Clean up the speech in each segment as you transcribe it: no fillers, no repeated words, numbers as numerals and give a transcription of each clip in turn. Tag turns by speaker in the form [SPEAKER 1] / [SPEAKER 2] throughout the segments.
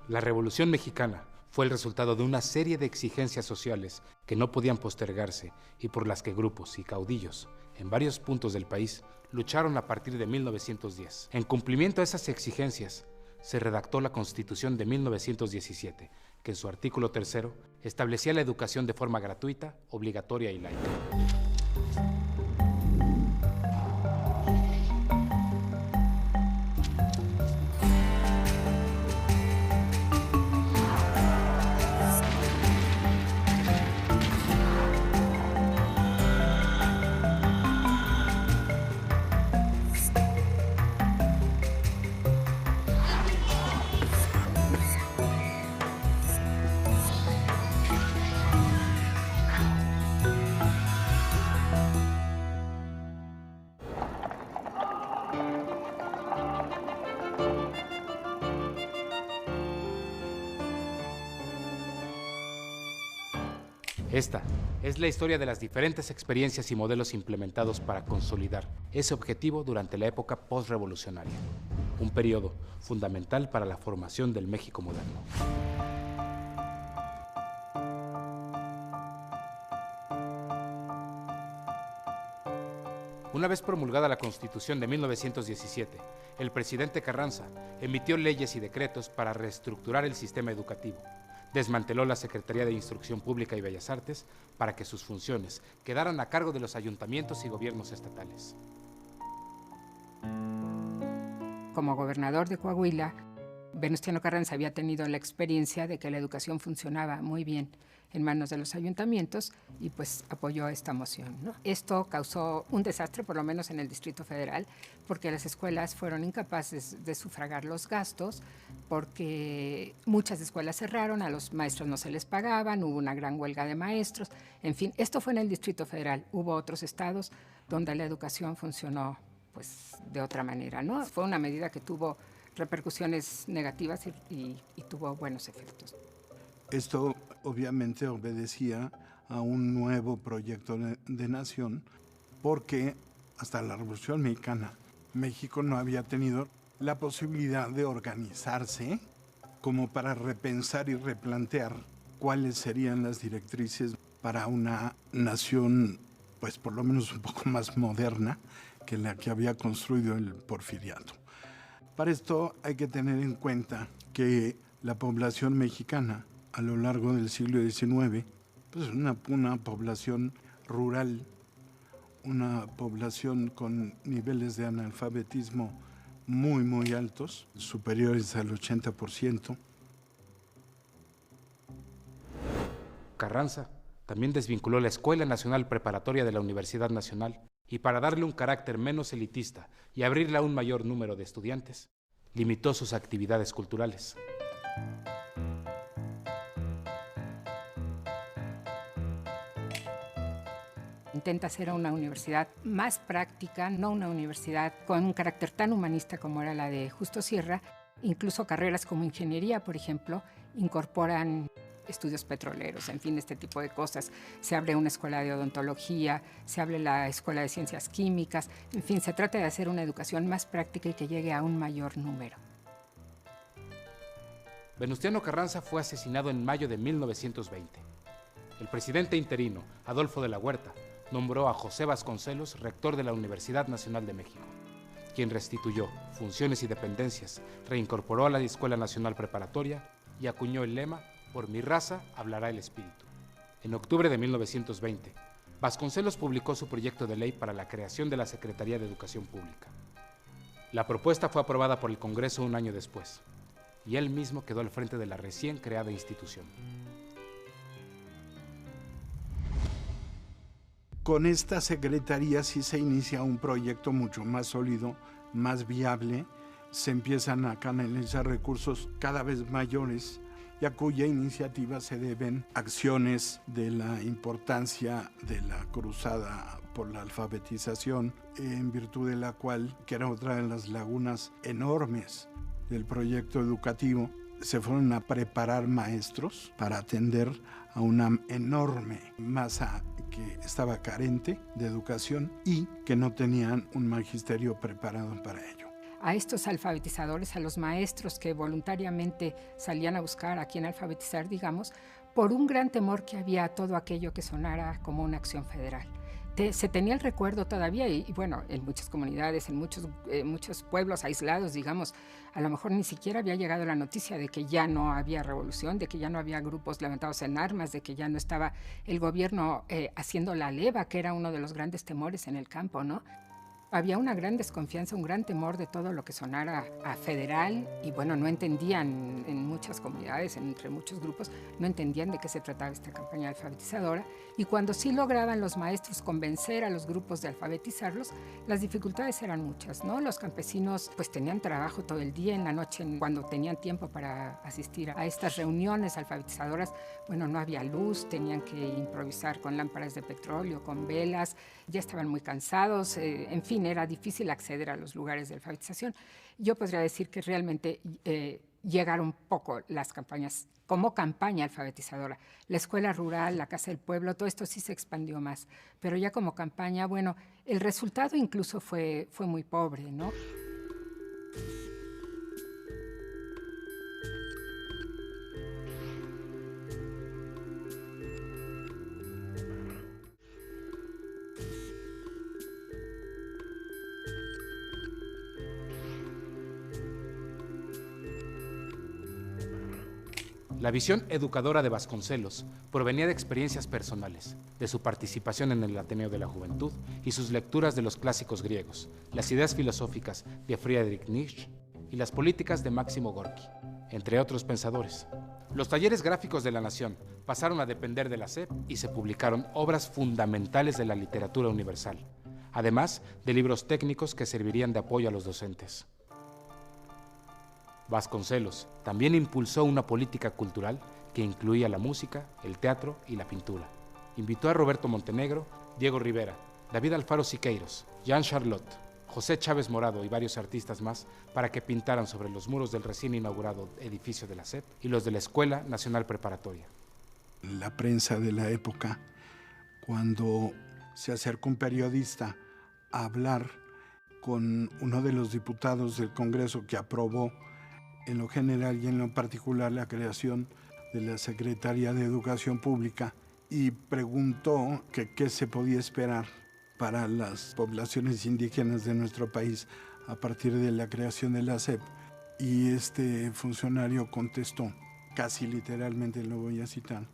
[SPEAKER 1] La Revolución Mexicana fue el resultado de una serie de exigencias sociales que no podían postergarse y por las que grupos y caudillos en varios puntos del país lucharon a partir de 1910. En cumplimiento a esas exigencias, se redactó la Constitución de 1917, que en su artículo 3 establecía la educación de forma gratuita, obligatoria y laica. Esta es la historia de las diferentes experiencias y modelos implementados para consolidar ese objetivo durante la época postrevolucionaria, un periodo fundamental para la formación del México moderno. Una vez promulgada la Constitución de 1917, el presidente Carranza emitió leyes y decretos para reestructurar el sistema educativo. Desmanteló la Secretaría de Instrucción Pública y Bellas Artes para que sus funciones quedaran a cargo de los ayuntamientos y gobiernos estatales.
[SPEAKER 2] Como gobernador de Coahuila, Venustiano Carranza había tenido la experiencia de que la educación funcionaba muy bien en manos de los ayuntamientos y pues apoyó esta moción, ¿no? Esto causó un desastre, por lo menos en el Distrito Federal, porque las escuelas fueron incapaces de sufragar los gastos, porque muchas escuelas cerraron, a los maestros no se les pagaban, hubo una gran huelga de maestros, en fin, esto fue en el Distrito Federal. Hubo otros estados donde la educación funcionó pues de otra manera, ¿no? Fue una medida que tuvo repercusiones negativas y tuvo buenos efectos.
[SPEAKER 3] Esto obviamente obedecía a un nuevo proyecto de nación, porque hasta la Revolución Mexicana, México no había tenido la posibilidad de organizarse como para repensar y replantear cuáles serían las directrices para una nación, pues por lo menos un poco más moderna que la que había construido el Porfiriato. Para esto hay que tener en cuenta que la población mexicana a lo largo del siglo XIX, pues una población rural, una población con niveles de analfabetismo muy altos, superiores al 80%.
[SPEAKER 1] Carranza también desvinculó la Escuela Nacional Preparatoria de la Universidad Nacional y para darle un carácter menos elitista y abrirle a un mayor número de estudiantes, limitó sus actividades culturales.
[SPEAKER 2] Intenta ser una universidad más práctica, no una universidad con un carácter tan humanista como era la de Justo Sierra. Incluso carreras como ingeniería, por ejemplo, incorporan estudios petroleros, en fin, este tipo de cosas. Se abre una escuela de odontología, se abre la escuela de ciencias químicas, en fin, se trata de hacer una educación más práctica y que llegue a un mayor número.
[SPEAKER 1] Venustiano Carranza fue asesinado en mayo de 1920. El presidente interino, Adolfo de la Huerta, nombró a José Vasconcelos rector de la Universidad Nacional de México, quien restituyó funciones y dependencias, reincorporó a la Escuela Nacional Preparatoria y acuñó el lema "Por mi raza hablará el espíritu". En octubre de 1920, Vasconcelos publicó su proyecto de ley para la creación de la Secretaría de Educación Pública. La propuesta fue aprobada por el Congreso un año después, y él mismo quedó al frente de la recién creada institución.
[SPEAKER 3] Con esta secretaría sí se inicia un proyecto mucho más sólido, más viable. Se empiezan a canalizar recursos cada vez mayores y a cuya iniciativa se deben acciones de la importancia de la cruzada por la alfabetización, en virtud de la cual, que era otra de las lagunas enormes del proyecto educativo, se fueron a preparar maestros para atender a una enorme masa que estaba carente de educación y que no tenían un magisterio preparado para ello.
[SPEAKER 2] a estos alfabetizadores, a los maestros que voluntariamente salían a buscar a quién alfabetizar, digamos, por un gran temor que había a todo aquello que sonara como una acción federal. Se tenía el recuerdo todavía y bueno, en muchas comunidades, en muchos pueblos aislados, digamos, a lo mejor ni siquiera había llegado la noticia de que ya no había revolución, de que ya no había grupos levantados en armas, de que ya no estaba el gobierno haciendo la leva, que era uno de los grandes temores en el campo, ¿no? Había una gran desconfianza, un gran temor de todo lo que sonara a federal y bueno, no entendían en muchas comunidades, entre muchos grupos, no entendían de qué se trataba esta campaña alfabetizadora y cuando sí lograban los maestros convencer a los grupos de alfabetizarlos, las dificultades eran muchas, ¿no? Los campesinos pues tenían trabajo todo el día, en la noche cuando tenían tiempo para asistir a estas reuniones alfabetizadoras, bueno, no había luz, tenían que improvisar con lámparas de petróleo, con velas, ya estaban muy cansados, en fin, era difícil acceder a los lugares de alfabetización. Yo podría decir que realmente llegaron poco las campañas, como campaña alfabetizadora. La escuela rural, la casa del pueblo, todo esto sí se expandió más, pero ya como campaña, bueno, el resultado incluso fue muy pobre, ¿no?
[SPEAKER 1] La visión educadora de Vasconcelos provenía de experiencias personales, de su participación en el Ateneo de la Juventud y sus lecturas de los clásicos griegos, las ideas filosóficas de Friedrich Nietzsche y las políticas de Máximo Gorki, entre otros pensadores. Los talleres gráficos de La Nación pasaron a depender de la SEP y se publicaron obras fundamentales de la literatura universal, además de libros técnicos que servirían de apoyo a los docentes. Vasconcelos también impulsó una política cultural que incluía la música, el teatro y la pintura. Invitó a Roberto Montenegro, Diego Rivera, David Alfaro Siqueiros, Jean Charlotte, José Chávez Morado y varios artistas más para que pintaran sobre los muros del recién inaugurado edificio de la SEP y los de la Escuela Nacional Preparatoria.
[SPEAKER 3] La prensa de la época, cuando se acercó un periodista a hablar con uno de los diputados del Congreso que aprobó en lo general y en lo particular la creación de la Secretaría de Educación Pública y preguntó que qué se podía esperar para las poblaciones indígenas de nuestro país a partir de la creación de la SEP. Y este funcionario contestó, casi literalmente lo voy a citar,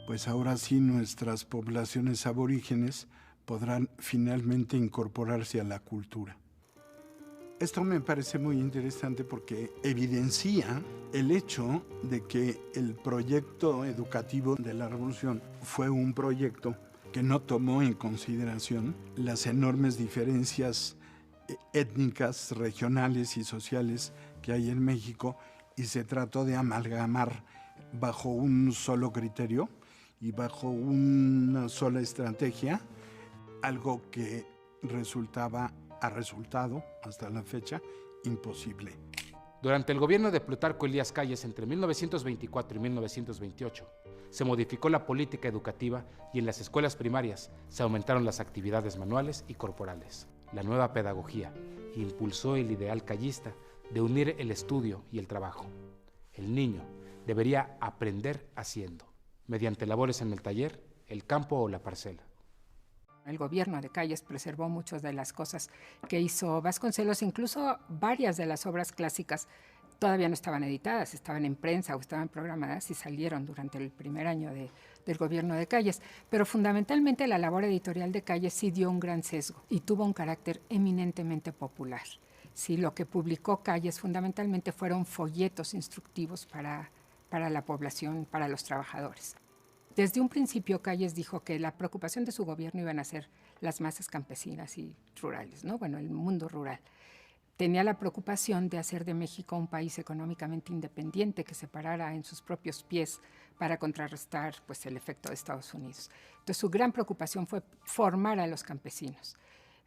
[SPEAKER 3] pues ahora sí nuestras poblaciones aborígenes podrán finalmente incorporarse a la cultura. Esto me parece muy interesante porque evidencia el hecho de que el proyecto educativo de la Revolución fue un proyecto que no tomó en consideración las enormes diferencias étnicas, regionales y sociales que hay en México y se trató de amalgamar bajo un solo criterio y bajo una sola estrategia, algo que ha resultado hasta la fecha imposible.
[SPEAKER 1] Durante el gobierno de Plutarco Elías Calles entre 1924 y 1928, se modificó la política educativa y en las escuelas primarias se aumentaron las actividades manuales y corporales. La nueva pedagogía impulsó el ideal callista de unir el estudio y el trabajo. El niño debería aprender haciendo, mediante labores en el taller, el campo o la parcela.
[SPEAKER 2] El gobierno de Calles preservó muchas de las cosas que hizo Vasconcelos, incluso varias de las obras clásicas todavía no estaban editadas, estaban en prensa o estaban programadas y salieron durante el primer año del gobierno de Calles. Pero fundamentalmente la labor editorial de Calles sí dio un gran sesgo y tuvo un carácter eminentemente popular. Sí, lo que publicó Calles fundamentalmente fueron folletos instructivos para la población, para los trabajadores. Desde un principio, Calles dijo que la preocupación de su gobierno iban a ser las masas campesinas y rurales, ¿no? Bueno, el mundo rural. Tenía la preocupación de hacer de México un país económicamente independiente que se parara en sus propios pies para contrarrestar pues, el efecto de Estados Unidos. Entonces, su gran preocupación fue formar a los campesinos.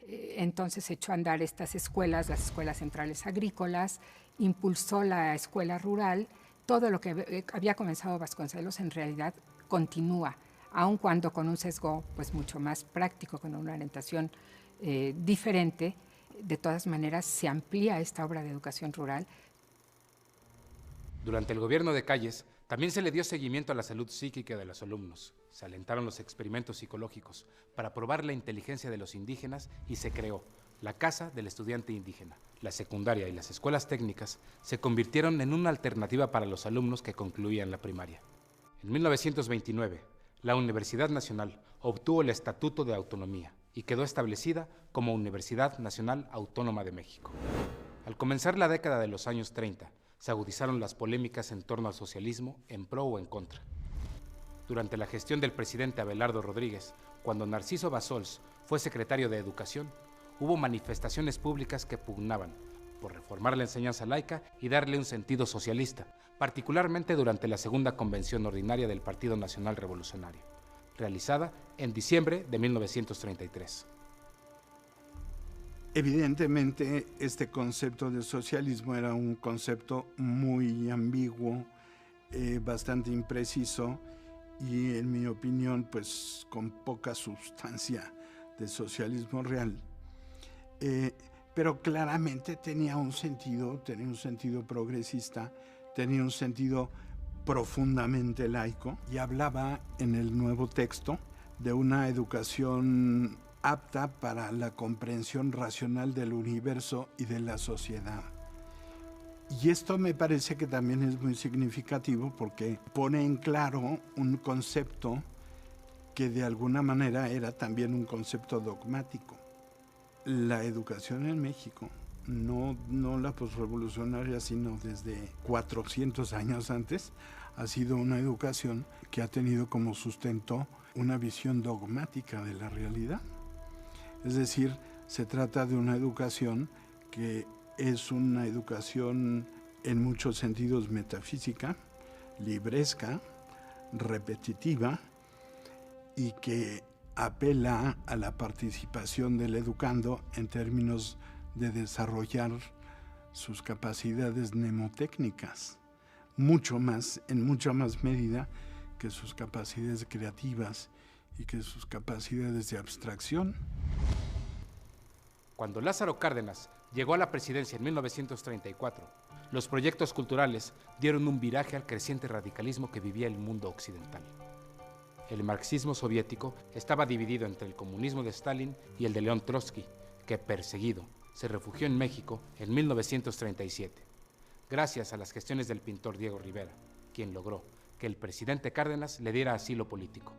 [SPEAKER 2] Entonces, echó a andar estas escuelas, las escuelas centrales agrícolas, impulsó la escuela rural. Todo lo que había comenzado Vasconcelos en realidad continúa, aun cuando con un sesgo pues mucho más práctico, con una orientación diferente, de todas maneras se amplía esta obra de educación rural.
[SPEAKER 1] Durante el gobierno de Calles, también se le dio seguimiento a la salud psíquica de los alumnos. Se alentaron los experimentos psicológicos para probar la inteligencia de los indígenas y se creó la Casa del Estudiante Indígena. La secundaria y las escuelas técnicas se convirtieron en una alternativa para los alumnos que concluían la primaria. En 1929, la Universidad Nacional obtuvo el Estatuto de Autonomía y quedó establecida como Universidad Nacional Autónoma de México. Al comenzar la década de los años 30, se agudizaron las polémicas en torno al socialismo, en pro o en contra. Durante la gestión del presidente Abelardo Rodríguez, cuando Narciso Bassols fue secretario de Educación, hubo manifestaciones públicas que pugnaban por reformar la enseñanza laica y darle un sentido socialista, particularmente durante la segunda convención ordinaria del Partido Nacional Revolucionario, realizada en diciembre de 1933.
[SPEAKER 3] Evidentemente, este concepto de socialismo era un concepto muy ambiguo, bastante impreciso y, en mi opinión, pues con poca sustancia de socialismo real. Pero claramente tenía un sentido progresista, tenía un sentido profundamente laico y hablaba en el nuevo texto de una educación apta para la comprensión racional del universo y de la sociedad. Y esto me parece que también es muy significativo porque pone en claro un concepto que de alguna manera era también un concepto dogmático. La educación en México, no la posrevolucionaria, sino desde 400 años antes, ha sido una educación que ha tenido como sustento una visión dogmática de la realidad. Es decir, se trata de una educación que es una educación en muchos sentidos metafísica, libresca, repetitiva y que apela a la participación del educando en términos de desarrollar sus capacidades mnemotécnicas, en mucha más medida que sus capacidades creativas y que sus capacidades de abstracción.
[SPEAKER 1] Cuando Lázaro Cárdenas llegó a la presidencia en 1934, los proyectos culturales dieron un viraje al creciente radicalismo que vivía el mundo occidental. El marxismo soviético estaba dividido entre el comunismo de Stalin y el de León Trotsky, que, perseguido, se refugió en México en 1937, gracias a las gestiones del pintor Diego Rivera, quien logró que el presidente Cárdenas le diera asilo político.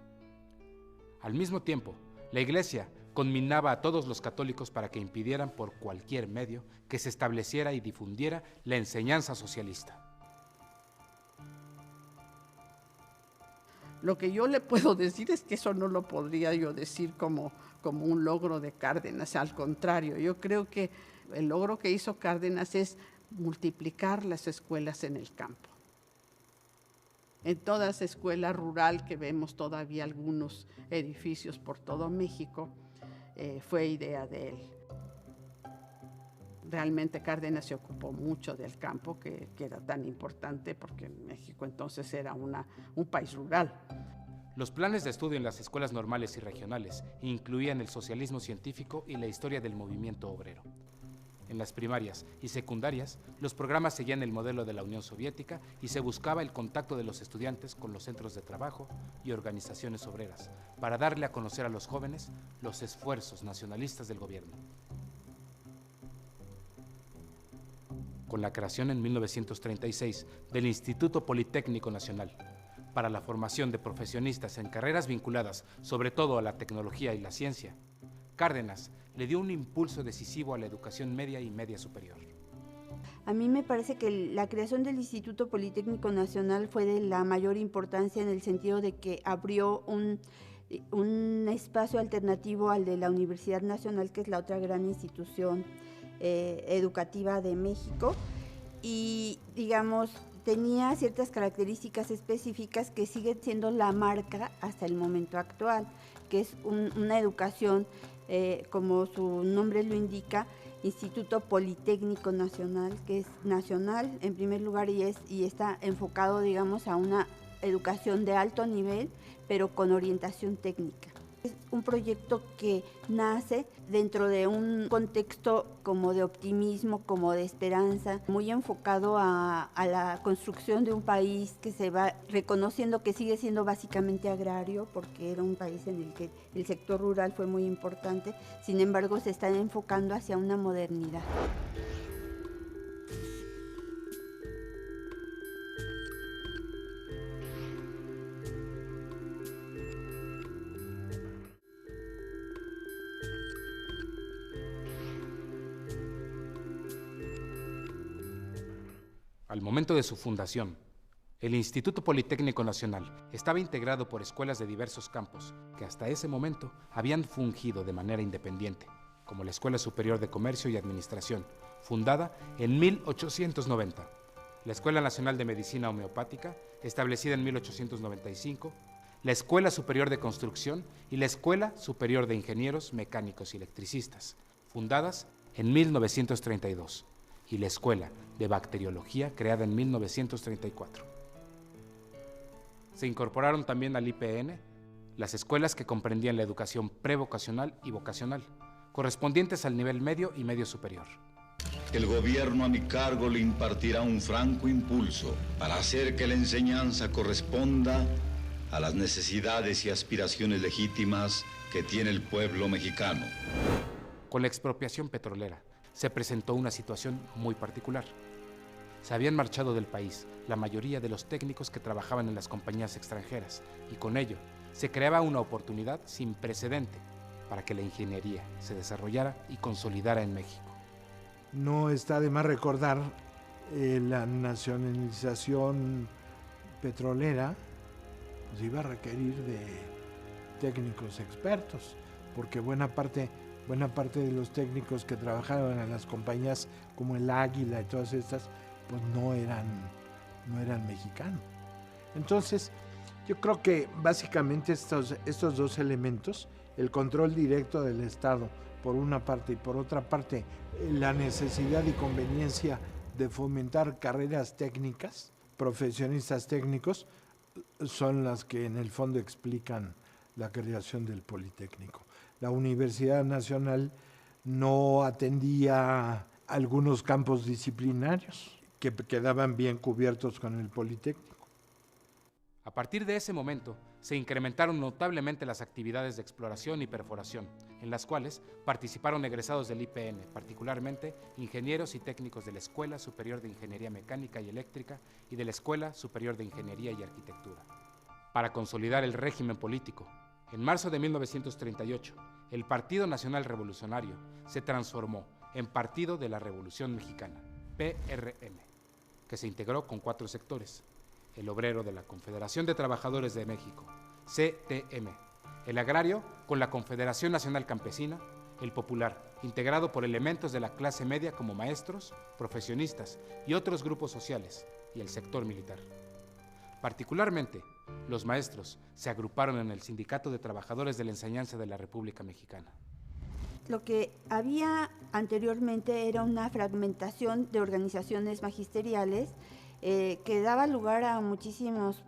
[SPEAKER 1] Al mismo tiempo, la Iglesia conminaba a todos los católicos para que impidieran por cualquier medio que se estableciera y difundiera la enseñanza socialista.
[SPEAKER 4] Lo que yo le puedo decir es que eso no lo podría yo decir como un logro de Cárdenas. Al contrario, yo creo que el logro que hizo Cárdenas es multiplicar las escuelas en el campo. En toda esa escuela rural que vemos todavía algunos edificios por todo México, fue idea de él. Realmente Cárdenas se ocupó mucho del campo, que era tan importante porque México entonces era un país rural.
[SPEAKER 1] Los planes de estudio en las escuelas normales y regionales incluían el socialismo científico y la historia del movimiento obrero. En las primarias y secundarias, los programas seguían el modelo de la Unión Soviética y se buscaba el contacto de los estudiantes con los centros de trabajo y organizaciones obreras para darle a conocer a los jóvenes los esfuerzos nacionalistas del gobierno. Con la creación en 1936 del Instituto Politécnico Nacional para la formación de profesionistas en carreras vinculadas sobre todo a la tecnología y la ciencia, Cárdenas le dio un impulso decisivo a la educación media y media superior.
[SPEAKER 5] A mí me parece que la creación del Instituto Politécnico Nacional fue de la mayor importancia en el sentido de que abrió un espacio alternativo al de la Universidad Nacional, que es la otra gran institución educativa de México, y digamos tenía ciertas características específicas que siguen siendo la marca hasta el momento actual, que es una educación, como su nombre lo indica, Instituto Politécnico Nacional, que es nacional en primer lugar y está enfocado, digamos, a una educación de alto nivel, pero con orientación técnica. Es un proyecto que nace dentro de un contexto como de optimismo, como de esperanza, muy enfocado a la construcción de un país que se va reconociendo que sigue siendo básicamente agrario, porque era un país en el que el sector rural fue muy importante, sin embargo se está enfocando hacia una modernidad.
[SPEAKER 1] Al momento de su fundación, el Instituto Politécnico Nacional estaba integrado por escuelas de diversos campos que hasta ese momento habían fungido de manera independiente, como la Escuela Superior de Comercio y Administración, fundada en 1890, la Escuela Nacional de Medicina Homeopática, establecida en 1895, la Escuela Superior de Construcción y la Escuela Superior de Ingenieros Mecánicos y Electricistas, fundadas en 1932, y la Escuela de Bacteriología, creada en 1934. Se incorporaron también al IPN las escuelas que comprendían la educación prevocacional y vocacional, correspondientes al nivel medio y medio superior.
[SPEAKER 6] El gobierno a mi cargo le impartirá un franco impulso para hacer que la enseñanza corresponda a las necesidades y aspiraciones legítimas que tiene el pueblo mexicano.
[SPEAKER 1] Con la expropiación petrolera se presentó una situación muy particular. Se habían marchado del país la mayoría de los técnicos que trabajaban en las compañías extranjeras y con ello se creaba una oportunidad sin precedente para que la ingeniería se desarrollara y consolidara en México.
[SPEAKER 3] No está de más recordar la nacionalización petrolera pues iba a requerir de técnicos expertos, porque buena parte de los técnicos que trabajaban en las compañías como el Águila y todas estas, pues no eran mexicanos. Entonces, yo creo que básicamente estos dos elementos, el control directo del Estado por una parte y por otra parte la necesidad y conveniencia de fomentar carreras técnicas, profesionistas técnicos, son las que en el fondo explican la creación del Politécnico. La Universidad Nacional no atendía algunos campos disciplinarios que quedaban bien cubiertos con el Politécnico.
[SPEAKER 1] A partir de ese momento, se incrementaron notablemente las actividades de exploración y perforación, en las cuales participaron egresados del IPN, particularmente ingenieros y técnicos de la Escuela Superior de Ingeniería Mecánica y Eléctrica y de la Escuela Superior de Ingeniería y Arquitectura. Para consolidar el régimen político, en marzo de 1938, el Partido Nacional Revolucionario se transformó en Partido de la Revolución Mexicana, PRM, que se integró con 4 sectores: el obrero de la Confederación de Trabajadores de México, CTM, el agrario con la Confederación Nacional Campesina, el popular, integrado por elementos de la clase media como maestros, profesionistas y otros grupos sociales, y el sector militar. Particularmente, los maestros se agruparon en el Sindicato de Trabajadores de la Enseñanza de la República Mexicana.
[SPEAKER 5] Lo que había anteriormente era una fragmentación de organizaciones magisteriales que daba lugar a muchísimos,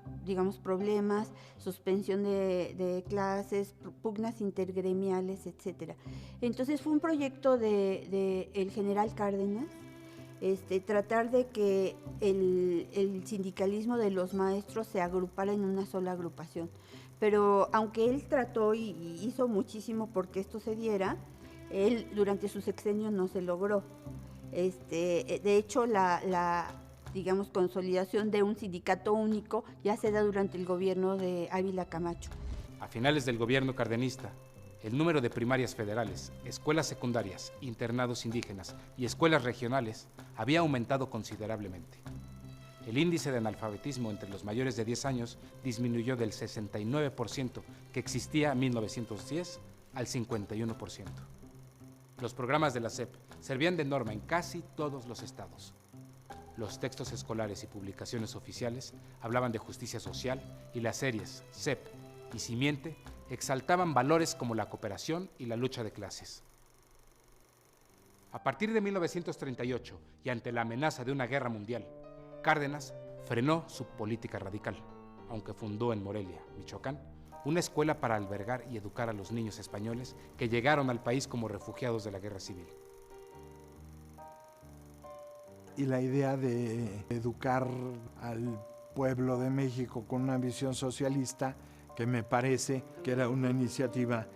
[SPEAKER 5] problemas, suspensión de clases, pugnas intergremiales, etc. Entonces fue un proyecto de el general Cárdenas, tratar de que el sindicalismo de los maestros se agrupara en una sola agrupación. Pero aunque él trató y hizo muchísimo porque esto se diera, él durante su sexenio no se logró. De hecho, la consolidación de un sindicato único ya se da durante el gobierno de Ávila Camacho.
[SPEAKER 1] A finales del gobierno cardenista, el número de primarias federales, escuelas secundarias, internados indígenas y escuelas regionales había aumentado considerablemente. El índice de analfabetismo entre los mayores de 10 años disminuyó del 69% que existía en 1910 al 51%. Los programas de la SEP servían de norma en casi todos los estados. Los textos escolares y publicaciones oficiales hablaban de justicia social y las series SEP y Simiente exaltaban valores como la cooperación y la lucha de clases. A partir de 1938 y ante la amenaza de una guerra mundial, Cárdenas frenó su política radical, aunque fundó en Morelia, Michoacán, una escuela para albergar y educar a los niños españoles que llegaron al país como refugiados de la Guerra Civil.
[SPEAKER 3] Y la idea de educar al pueblo de México con una visión socialista, que me parece que era una iniciativa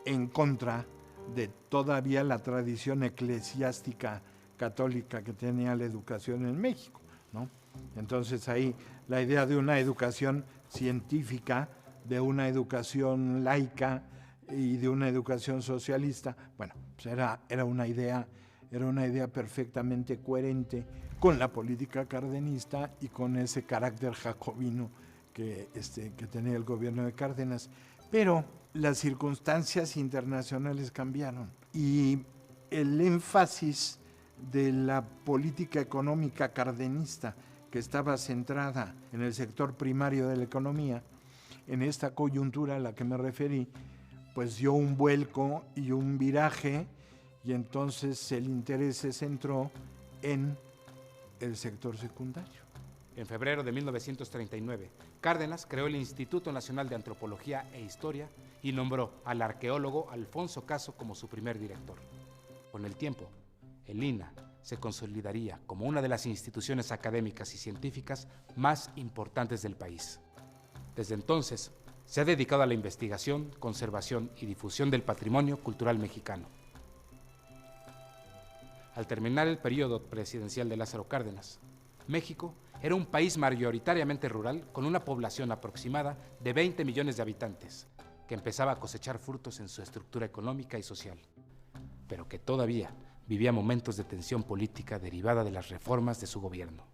[SPEAKER 3] en contra de todavía la tradición eclesiástica católica que tenía la educación en México, ¿no? Entonces ahí la idea de una educación científica, de una educación laica y de una educación socialista, bueno, pues era una idea perfectamente coherente con la política cardenista y con ese carácter jacobino que tenía el gobierno de Cárdenas. Pero las circunstancias internacionales cambiaron y el énfasis de la política económica cardenista, que estaba centrada en el sector primario de la economía, en esta coyuntura a la que me referí, pues dio un vuelco y un viraje, y entonces el interés se centró en el sector secundario.
[SPEAKER 1] En febrero de 1939, Cárdenas creó el Instituto Nacional de Antropología e Historia y nombró al arqueólogo Alfonso Caso como su primer director. Con el tiempo, el INAH se consolidaría como una de las instituciones académicas y científicas más importantes del país. Desde entonces, se ha dedicado a la investigación, conservación y difusión del patrimonio cultural mexicano. Al terminar el periodo presidencial de Lázaro Cárdenas, México era un país mayoritariamente rural con una población aproximada de 20 millones de habitantes, que empezaba a cosechar frutos en su estructura económica y social, pero que todavía vivía momentos de tensión política derivada de las reformas de su gobierno.